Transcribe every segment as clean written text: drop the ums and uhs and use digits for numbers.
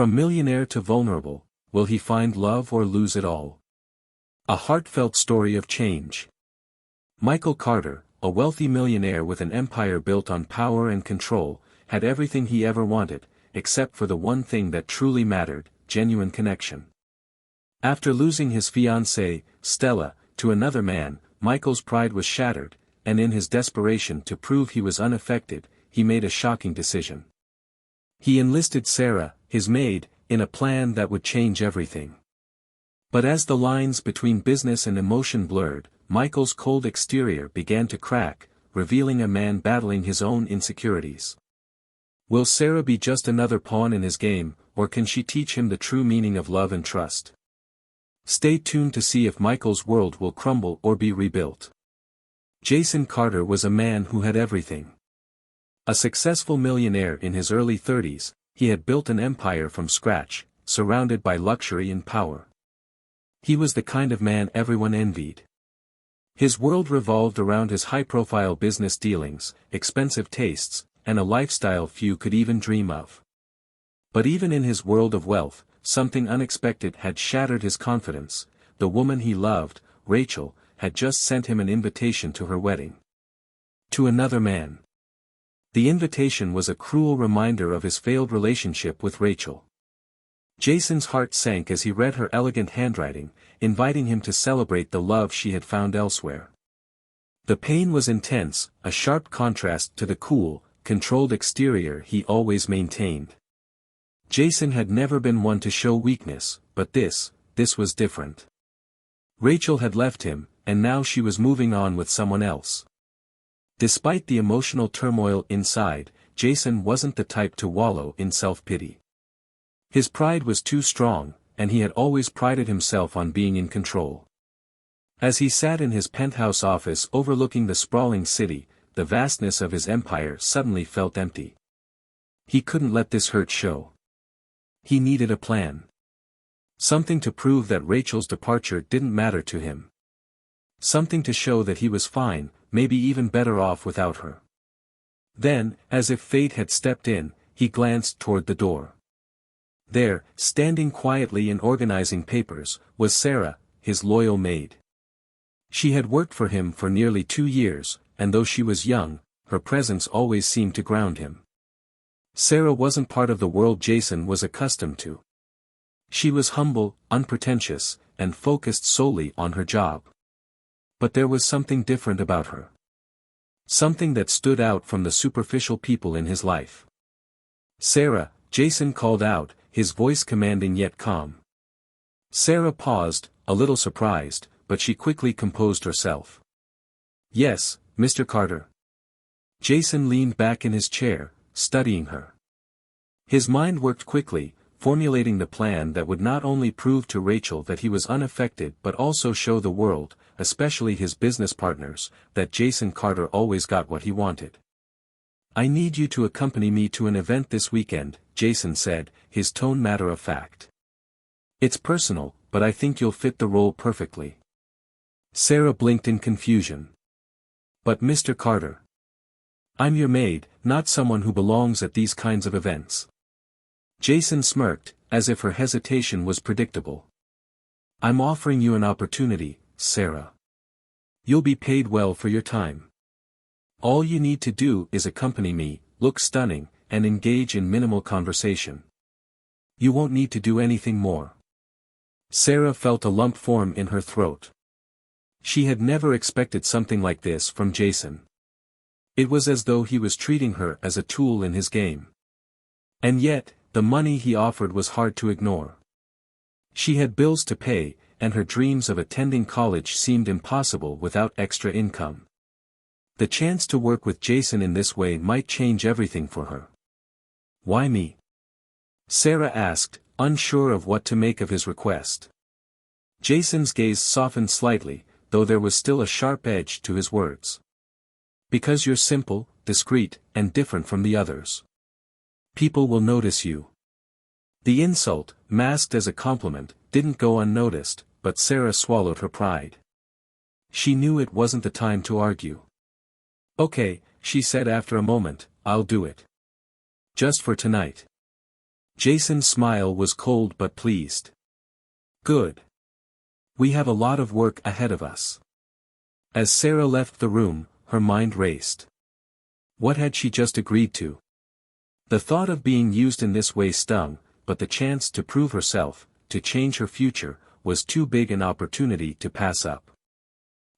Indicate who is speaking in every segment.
Speaker 1: From millionaire to vulnerable, will he find love or lose it all? A heartfelt story of change. Michael Carter, a wealthy millionaire with an empire built on power and control, had everything he ever wanted, except for the one thing that truly mattered: genuine connection. After losing his fiancée, Stella, to another man, Michael's pride was shattered, and in his desperation to prove he was unaffected, he made a shocking decision. He enlisted Sarah, his maid, in a plan that would change everything. But as the lines between business and emotion blurred, Michael's cold exterior began to crack, revealing a man battling his own insecurities. Will Sarah be just another pawn in his game, or can she teach him the true meaning of love and trust? Stay tuned to see if Michael's world will crumble or be rebuilt. Jason Carter was a man who had everything. A successful millionaire in his early 30s, he had built an empire from scratch, surrounded by luxury and power. He was the kind of man everyone envied. His world revolved around his high-profile business dealings, expensive tastes, and a lifestyle few could even dream of. But even in his world of wealth, something unexpected had shattered his confidence. The woman he loved, Rachel, had just sent him an invitation to her wedding. To another man. The invitation was a cruel reminder of his failed relationship with Rachel. Jason's heart sank as he read her elegant handwriting, inviting him to celebrate the love she had found elsewhere. The pain was intense, a sharp contrast to the cool, controlled exterior he always maintained. Jason had never been one to show weakness, but this was different. Rachel had left him, and now she was moving on with someone else. Despite the emotional turmoil inside, Jason wasn't the type to wallow in self-pity. His pride was too strong, and he had always prided himself on being in control. As he sat in his penthouse office overlooking the sprawling city, the vastness of his empire suddenly felt empty. He couldn't let this hurt show. He needed a plan. Something to prove that Rachel's departure didn't matter to him. Something to show that he was fine, maybe even better off without her. Then, as if fate had stepped in, he glanced toward the door. There, standing quietly and organizing papers, was Sarah, his loyal maid. She had worked for him for nearly 2 years, and though she was young, her presence always seemed to ground him. Sarah wasn't part of the world Jason was accustomed to. She was humble, unpretentious, and focused solely on her job. But there was something different about her. Something that stood out from the superficial people in his life. "Sarah," Jason called out, his voice commanding yet calm. Sarah paused, a little surprised, but she quickly composed herself. "Yes, Mr. Carter." Jason leaned back in his chair, studying her. His mind worked quickly, formulating the plan that would not only prove to Rachel that he was unaffected but also show the world, especially his business partners, that Jason Carter always got what he wanted. "I need you to accompany me to an event this weekend," Jason said, his tone matter-of-fact. "It's personal, but I think you'll fit the role perfectly." Sarah blinked in confusion. "But Mr. Carter, I'm your maid, not someone who belongs at these kinds of events." Jason smirked, as if her hesitation was predictable. "I'm offering you an opportunity, Sarah. You'll be paid well for your time. All you need to do is accompany me, look stunning, and engage in minimal conversation. You won't need to do anything more." Sarah felt a lump form in her throat. She had never expected something like this from Jason. It was as though he was treating her as a tool in his game. And yet, the money he offered was hard to ignore. She had bills to pay, and her dreams of attending college seemed impossible without extra income. The chance to work with Jason in this way might change everything for her. "Why me?" Sarah asked, unsure of what to make of his request. Jason's gaze softened slightly, though there was still a sharp edge to his words. "Because you're simple, discreet, and different from the others. People will notice you." The insult, masked as a compliment, didn't go unnoticed, but Sarah swallowed her pride. She knew it wasn't the time to argue. "Okay," she said after a moment, "I'll do it. Just for tonight." Jason's smile was cold but pleased. Good. We have a lot of work ahead of us. As Sarah left the room, her mind raced. What had she just agreed to? The thought of being used in this way stung, but the chance to prove herself, to change her future, was too big an opportunity to pass up.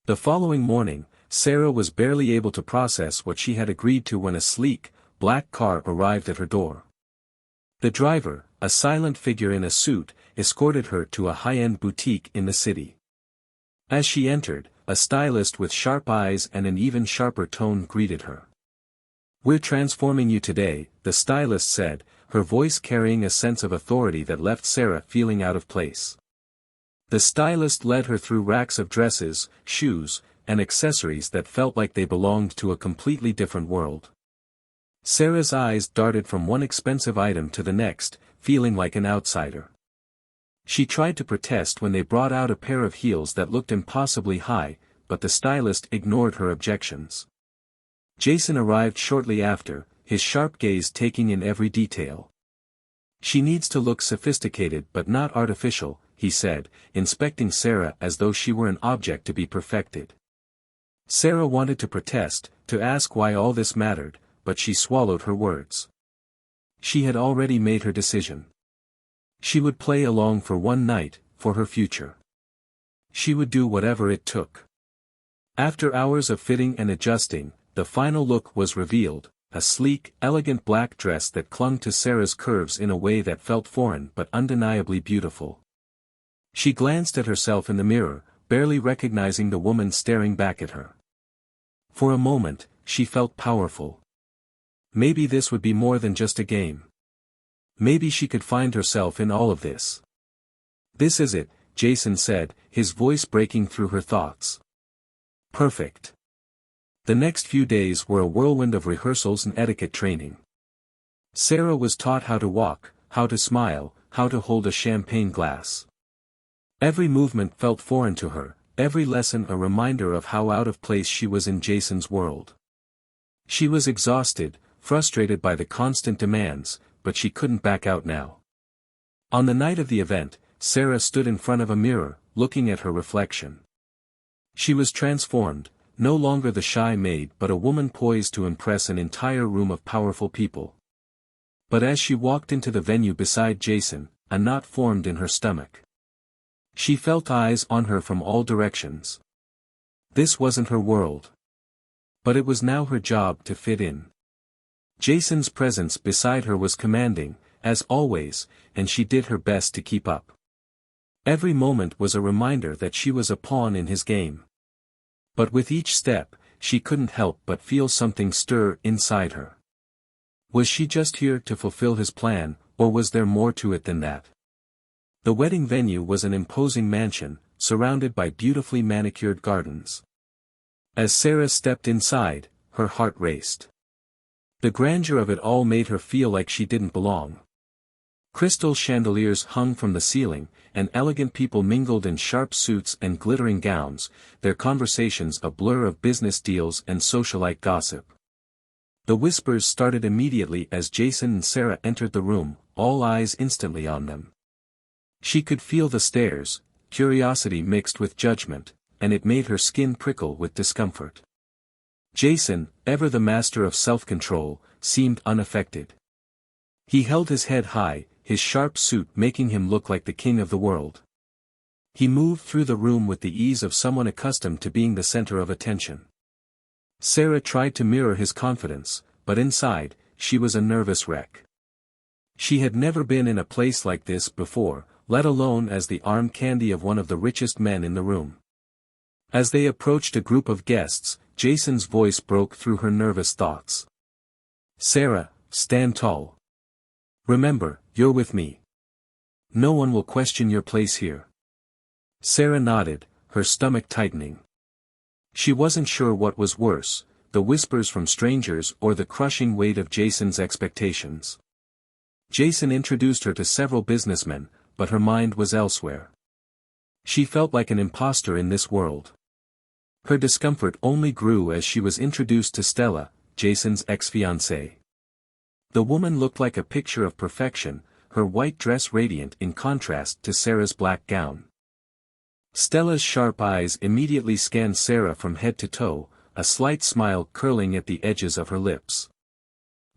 Speaker 1: The following morning, Sarah was barely able to process what she had agreed to when a sleek, black car arrived at her door. The driver, a silent figure in a suit, escorted her to a high-end boutique in the city. As she entered, a stylist with sharp eyes and an even sharper tone greeted her. "We're transforming you today," the stylist said, her voice carrying a sense of authority that left Sarah feeling out of place. The stylist led her through racks of dresses, shoes, and accessories that felt like they belonged to a completely different world. Sarah's eyes darted from one expensive item to the next, feeling like an outsider. She tried to protest when they brought out a pair of heels that looked impossibly high, but the stylist ignored her objections. Jason arrived shortly after, his sharp gaze taking in every detail. "She needs to look sophisticated but not artificial," he said, inspecting Sarah as though she were an object to be perfected. Sarah wanted to protest, to ask why all this mattered, but she swallowed her words. She had already made her decision. She would play along for one night, for her future. She would do whatever it took. After hours of fitting and adjusting, the final look was revealed, a sleek, elegant black dress that clung to Sarah's curves in a way that felt foreign but undeniably beautiful. She glanced at herself in the mirror, barely recognizing the woman staring back at her. For a moment, she felt powerful. Maybe this would be more than just a game. Maybe she could find herself in all of this. "This is it," Jason said, his voice breaking through her thoughts. Perfect. The next few days were a whirlwind of rehearsals and etiquette training. Sarah was taught how to walk, how to smile, how to hold a champagne glass. Every movement felt foreign to her, every lesson a reminder of how out of place she was in Jason's world. She was exhausted, frustrated by the constant demands, but she couldn't back out now. On the night of the event, Sarah stood in front of a mirror, looking at her reflection. She was transformed, no longer the shy maid but a woman poised to impress an entire room of powerful people. But as she walked into the venue beside Jason, a knot formed in her stomach. She felt eyes on her from all directions. This wasn't her world. But it was now her job to fit in. Jason's presence beside her was commanding, as always, and she did her best to keep up. Every moment was a reminder that she was a pawn in his game. But with each step, she couldn't help but feel something stir inside her. Was she just here to fulfill his plan, or was there more to it than that? The wedding venue was an imposing mansion, surrounded by beautifully manicured gardens. As Sarah stepped inside, her heart raced. The grandeur of it all made her feel like she didn't belong. Crystal chandeliers hung from the ceiling, and elegant people mingled in sharp suits and glittering gowns, their conversations a blur of business deals and socialite gossip. The whispers started immediately as Jason and Sarah entered the room, all eyes instantly on them. She could feel the stares, curiosity mixed with judgment, and it made her skin prickle with discomfort. Jason, ever the master of self-control, seemed unaffected. He held his head high, his sharp suit making him look like the king of the world. He moved through the room with the ease of someone accustomed to being the center of attention. Sarah tried to mirror his confidence, but inside, she was a nervous wreck. She had never been in a place like this before, let alone as the arm candy of one of the richest men in the room. As they approached a group of guests, Jason's voice broke through her nervous thoughts. "Sarah, stand tall. Remember, you're with me. No one will question your place here." Sarah nodded, her stomach tightening. She wasn't sure what was worse, the whispers from strangers or the crushing weight of Jason's expectations. Jason introduced her to several businessmen, but her mind was elsewhere. She felt like an imposter in this world. Her discomfort only grew as she was introduced to Stella, Jason's ex-fiancée. The woman looked like a picture of perfection, her white dress radiant in contrast to Sarah's black gown. Stella's sharp eyes immediately scanned Sarah from head to toe, a slight smile curling at the edges of her lips.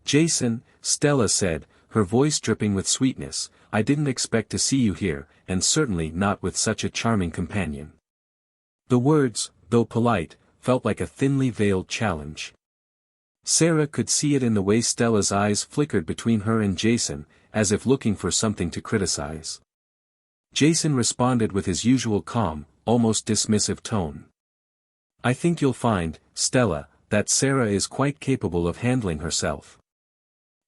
Speaker 1: "Jason," Stella said, her voice dripping with sweetness, "I didn't expect to see you here, and certainly not with such a charming companion." The words, though polite, felt like a thinly veiled challenge. Sarah could see it in the way Stella's eyes flickered between her and Jason, as if looking for something to criticize. Jason responded with his usual calm, almost dismissive tone. "I think you'll find, Stella, that Sarah is quite capable of handling herself."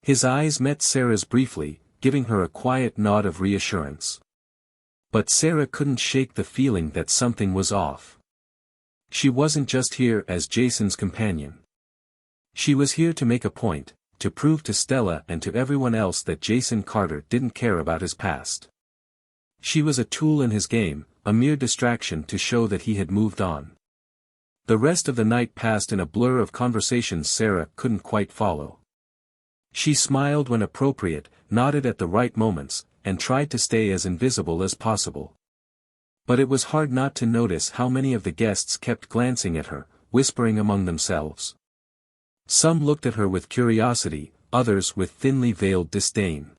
Speaker 1: His eyes met Sarah's briefly, giving her a quiet nod of reassurance. But Sarah couldn't shake the feeling that something was off. She wasn't just here as Jason's companion. She was here to make a point, to prove to Stella and to everyone else that Jason Carter didn't care about his past. She was a tool in his game, a mere distraction to show that he had moved on. The rest of the night passed in a blur of conversations Sarah couldn't quite follow. She smiled when appropriate, nodded at the right moments, and tried to stay as invisible as possible. But it was hard not to notice how many of the guests kept glancing at her, whispering among themselves. Some looked at her with curiosity, others with thinly veiled disdain.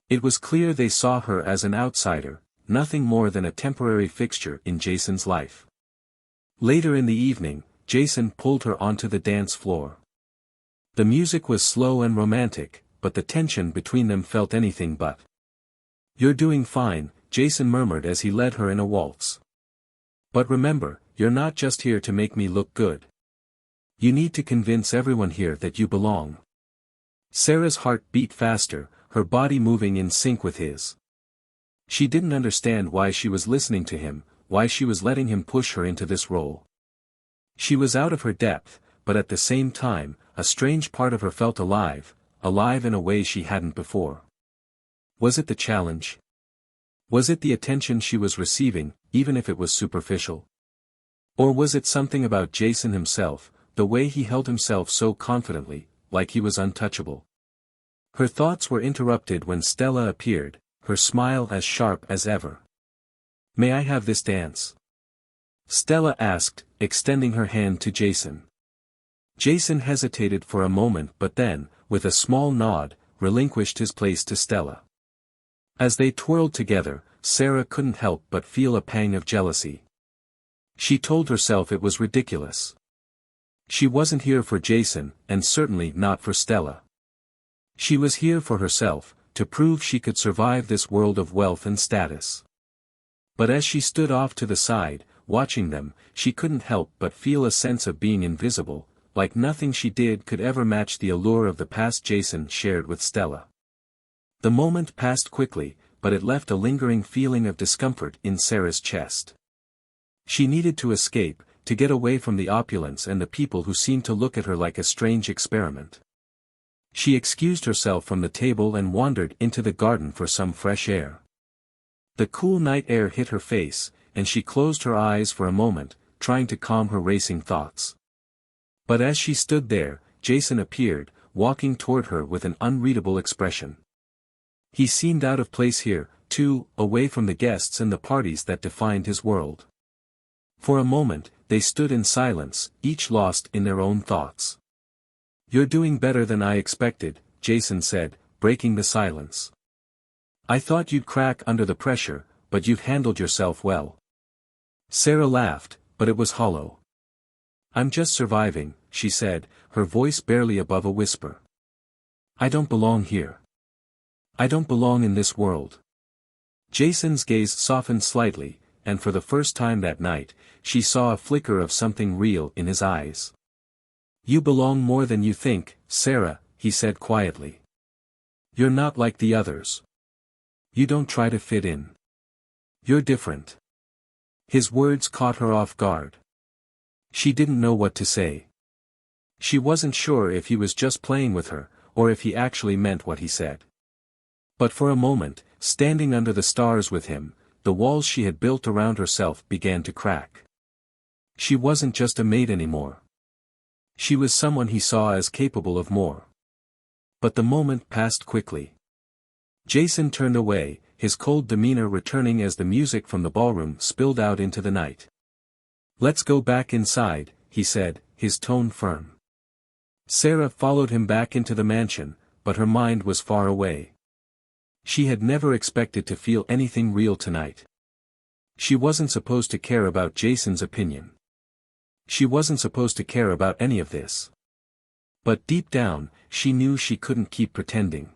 Speaker 1: It was clear they saw her as an outsider, nothing more than a temporary fixture in Jason's life. Later in the evening, Jason pulled her onto the dance floor. The music was slow and romantic, but the tension between them felt anything but. "You're doing fine," Jason murmured as he led her in a waltz. "But remember, you're not just here to make me look good. You need to convince everyone here that you belong." Sarah's heart beat faster, her body moving in sync with his. She didn't understand why she was listening to him, why she was letting him push her into this role. She was out of her depth, but at the same time, a strange part of her felt alive in a way she hadn't before. Was it the challenge? Was it the attention she was receiving, even if it was superficial? Or was it something about Jason himself, the way he held himself so confidently, like he was untouchable? Her thoughts were interrupted when Stella appeared, her smile as sharp as ever. "May I have this dance?" Stella asked, extending her hand to Jason. Jason hesitated for a moment but then, with a small nod, relinquished his place to Stella. As they twirled together, Sarah couldn't help but feel a pang of jealousy. She told herself it was ridiculous. She wasn't here for Jason, and certainly not for Stella. She was here for herself, to prove she could survive this world of wealth and status. But as she stood off to the side, watching them, she couldn't help but feel a sense of being invisible, like nothing she did could ever match the allure of the past Jason shared with Stella. The moment passed quickly, but it left a lingering feeling of discomfort in Sarah's chest. She needed to escape, to get away from the opulence and the people who seemed to look at her like a strange experiment. She excused herself from the table and wandered into the garden for some fresh air. The cool night air hit her face, and she closed her eyes for a moment, trying to calm her racing thoughts. But as she stood there, Jason appeared, walking toward her with an unreadable expression. He seemed out of place here, too, away from the guests and the parties that defined his world. For a moment, they stood in silence, each lost in their own thoughts. "You're doing better than I expected," Jason said, breaking the silence. "I thought you'd crack under the pressure, but you've handled yourself well." Sarah laughed, but it was hollow. "I'm just surviving," she said, her voice barely above a whisper. "I don't belong here. I don't belong in this world." Jason's gaze softened slightly, and for the first time that night, she saw a flicker of something real in his eyes. "You belong more than you think, Sarah," he said quietly. "You're not like the others. You don't try to fit in. You're different." His words caught her off guard. She didn't know what to say. She wasn't sure if he was just playing with her, or if he actually meant what he said. But for a moment, standing under the stars with him, the walls she had built around herself began to crack. She wasn't just a maid anymore. She was someone he saw as capable of more. But the moment passed quickly. Jason turned away, his cold demeanor returning as the music from the ballroom spilled out into the night. "Let's go back inside," he said, his tone firm. Sarah followed him back into the mansion, but her mind was far away. She had never expected to feel anything real tonight. She wasn't supposed to care about Jason's opinion. She wasn't supposed to care about any of this. But deep down, she knew she couldn't keep pretending.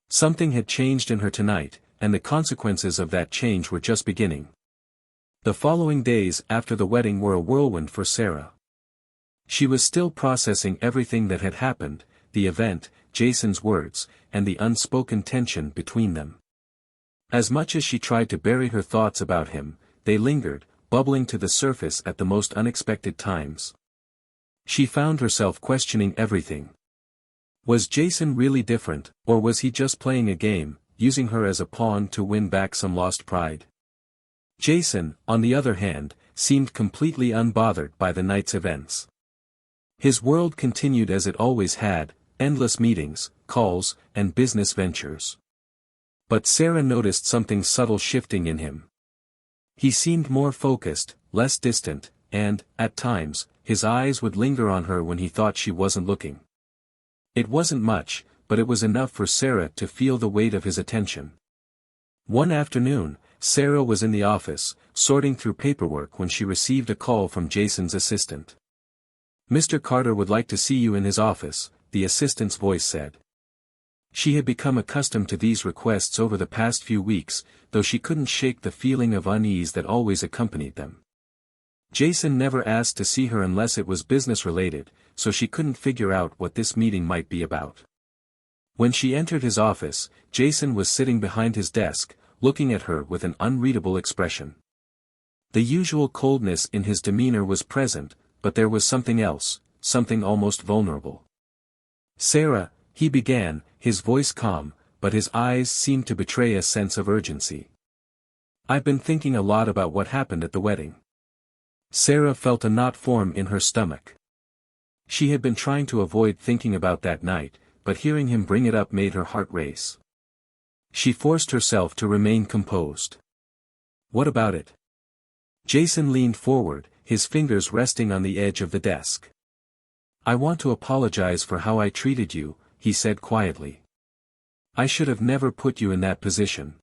Speaker 1: Something had changed in her tonight, and the consequences of that change were just beginning. The following days after the wedding were a whirlwind for Sarah. She was still processing everything that had happened, the event, Jason's words, and the unspoken tension between them. As much as she tried to bury her thoughts about him, they lingered, bubbling to the surface at the most unexpected times. She found herself questioning everything. Was Jason really different, or was he just playing a game, using her as a pawn to win back some lost pride? Jason, on the other hand, seemed completely unbothered by the night's events. His world continued as it always had, endless meetings, calls, and business ventures. But Sarah noticed something subtle shifting in him. He seemed more focused, less distant, and, at times, his eyes would linger on her when he thought she wasn't looking. It wasn't much, but it was enough for Sarah to feel the weight of his attention. One afternoon, Sarah was in the office, sorting through paperwork when she received a call from Jason's assistant. "Mr. Carter would like to see you in his office," the assistant's voice said. She had become accustomed to these requests over the past few weeks, though she couldn't shake the feeling of unease that always accompanied them. Jason never asked to see her unless it was business-related, so she couldn't figure out what this meeting might be about. When she entered his office, Jason was sitting behind his desk, looking at her with an unreadable expression. The usual coldness in his demeanor was present, but there was something else, something almost vulnerable. "Sarah," he began, his voice calm, but his eyes seemed to betray a sense of urgency. "I've been thinking a lot about what happened at the wedding." Sarah felt a knot form in her stomach. She had been trying to avoid thinking about that night, but hearing him bring it up made her heart race. She forced herself to remain composed. "What about it?" Jason leaned forward, his fingers resting on the edge of the desk. "I want to apologize for how I treated you," he said quietly. "I should have never put you in that position.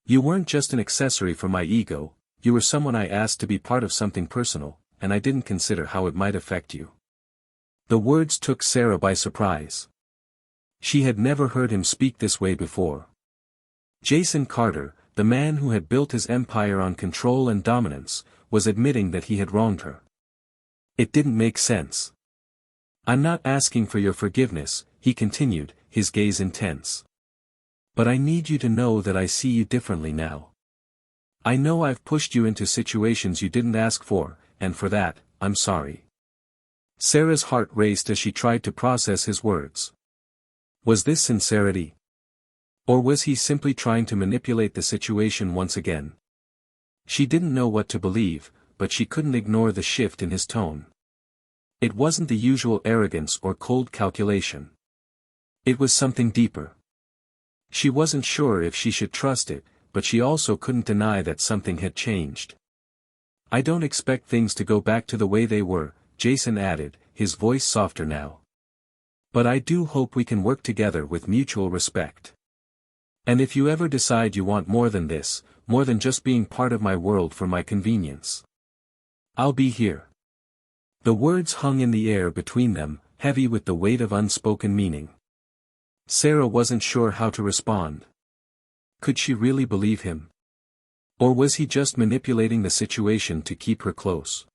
Speaker 1: You weren't just an accessory for my ego, you were someone I asked to be part of something personal, and I didn't consider how it might affect you." The words took Sarah by surprise. She had never heard him speak this way before. Jason Carter, the man who had built his empire on control and dominance, was admitting that he had wronged her. It didn't make sense. "I'm not asking for your forgiveness," he continued, his gaze intense. "But I need you to know that I see you differently now. I know I've pushed you into situations you didn't ask for, and for that, I'm sorry." Sarah's heart raced as she tried to process his words. Was this sincerity? Or was he simply trying to manipulate the situation once again? She didn't know what to believe, but she couldn't ignore the shift in his tone. It wasn't the usual arrogance or cold calculation. It was something deeper. She wasn't sure if she should trust it, but she also couldn't deny that something had changed. "I don't expect things to go back to the way they were," Jason added, his voice softer now. "But I do hope we can work together with mutual respect. And if you ever decide you want more than this, more than just being part of my world for my convenience, I'll be here." The words hung in the air between them, heavy with the weight of unspoken meaning. Sarah wasn't sure how to respond. Could she really believe him? Or was he just manipulating the situation to keep her close?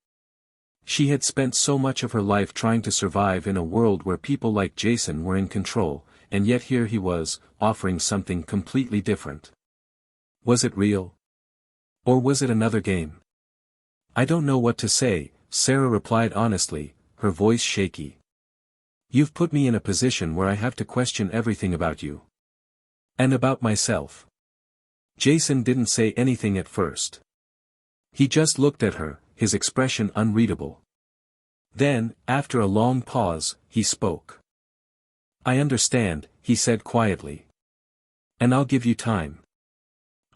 Speaker 1: She had spent so much of her life trying to survive in a world where people like Jason were in control, and yet here he was, offering something completely different. Was it real? Or was it another game? "I don't know what to say," Sarah replied honestly, her voice shaky. "You've put me in a position where I have to question everything about you. And about myself." Jason didn't say anything at first. He just looked at her, his expression unreadable. Then, after a long pause, he spoke. "I understand," he said quietly. And I'll give you time.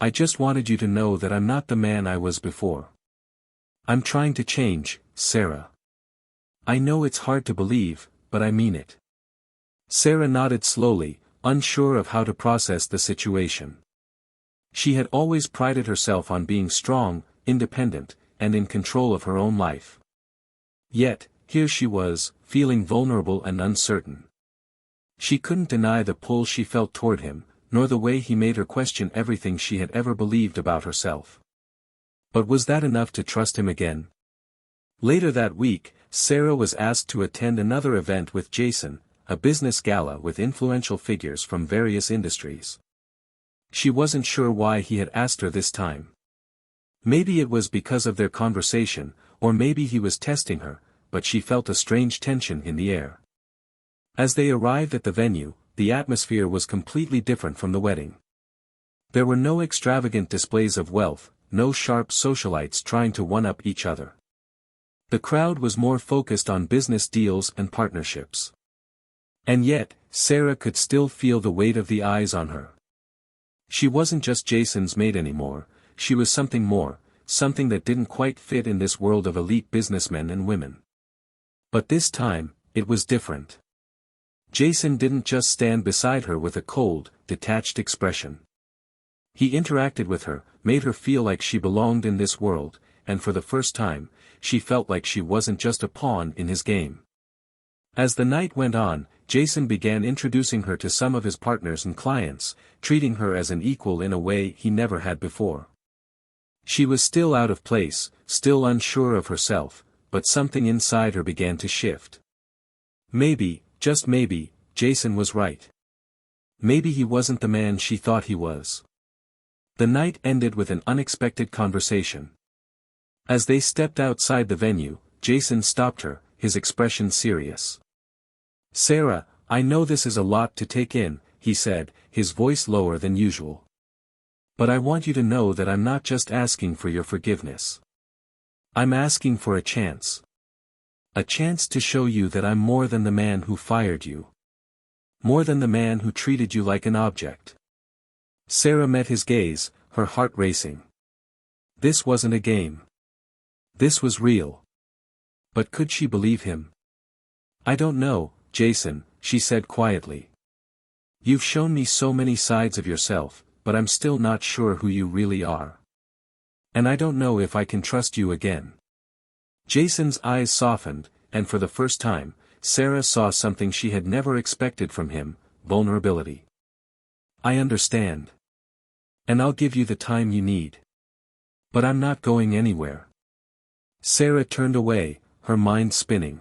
Speaker 1: I just wanted you to know that I'm not the man I was before. I'm trying to change, Sarah. I know it's hard to believe, but I mean it. Sarah nodded slowly, unsure of how to process the situation. She had always prided herself on being strong, independent, and in control of her own life. Yet, here she was, feeling vulnerable and uncertain. She couldn't deny the pull she felt toward him, nor the way he made her question everything she had ever believed about herself. But was that enough to trust him again? Later that week, Sarah was asked to attend another event with Jason, a business gala with influential figures from various industries. She wasn't sure why he had asked her this time. Maybe it was because of their conversation, or maybe he was testing her, but she felt a strange tension in the air. As they arrived at the venue, the atmosphere was completely different from the wedding. There were no extravagant displays of wealth, no sharp socialites trying to one-up each other. The crowd was more focused on business deals and partnerships. And yet, Sarah could still feel the weight of the eyes on her. She wasn't just Jason's maid anymore, she was something more, something that didn't quite fit in this world of elite businessmen and women. But this time, it was different. Jason didn't just stand beside her with a cold, detached expression. He interacted with her, made her feel like she belonged in this world, and for the first time, she felt like she wasn't just a pawn in his game. As the night went on, Jason began introducing her to some of his partners and clients, treating her as an equal in a way he never had before. She was still out of place, still unsure of herself, but something inside her began to shift. Maybe, just maybe, Jason was right. Maybe he wasn't the man she thought he was. The night ended with an unexpected conversation. As they stepped outside the venue, Jason stopped her, his expression serious. "Sarah, I know this is a lot to take in," he said, his voice lower than usual. "But I want you to know that I'm not just asking for your forgiveness. I'm asking for a chance. A chance to show you that I'm more than the man who fired you. More than the man who treated you like an object." Sarah met his gaze, her heart racing. This wasn't a game. This was real. But could she believe him? "I don't know, Jason," she said quietly. "You've shown me so many sides of yourself, but I'm still not sure who you really are. And I don't know if I can trust you again." Jason's eyes softened, and for the first time, Sarah saw something she had never expected from him: vulnerability. "I understand. And I'll give you the time you need. But I'm not going anywhere." Sarah turned away, her mind spinning.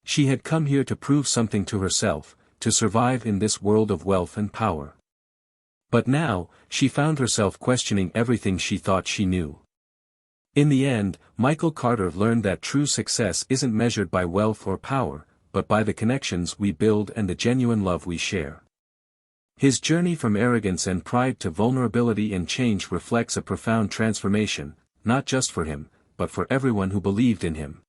Speaker 1: She had come here to prove something to herself, to survive in this world of wealth and power. But now, she found herself questioning everything she thought she knew. In the end, Michael Carter learned that true success isn't measured by wealth or power, but by the connections we build and the genuine love we share. His journey from arrogance and pride to vulnerability and change reflects a profound transformation, not just for him, but for everyone who believed in him.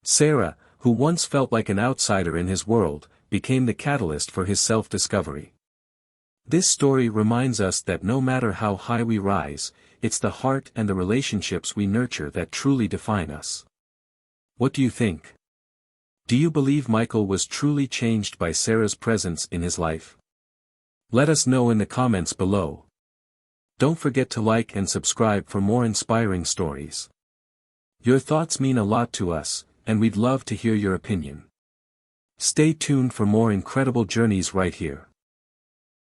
Speaker 1: Sarah, who once felt like an outsider in his world, became the catalyst for his self-discovery. This story reminds us that no matter how high we rise, it's the heart and the relationships we nurture that truly define us. What do you think? Do you believe Michael was truly changed by Sarah's presence in his life? Let us know in the comments below. Don't forget to like and subscribe for more inspiring stories. Your thoughts mean a lot to us, and we'd love to hear your opinion. Stay tuned for more incredible journeys right here.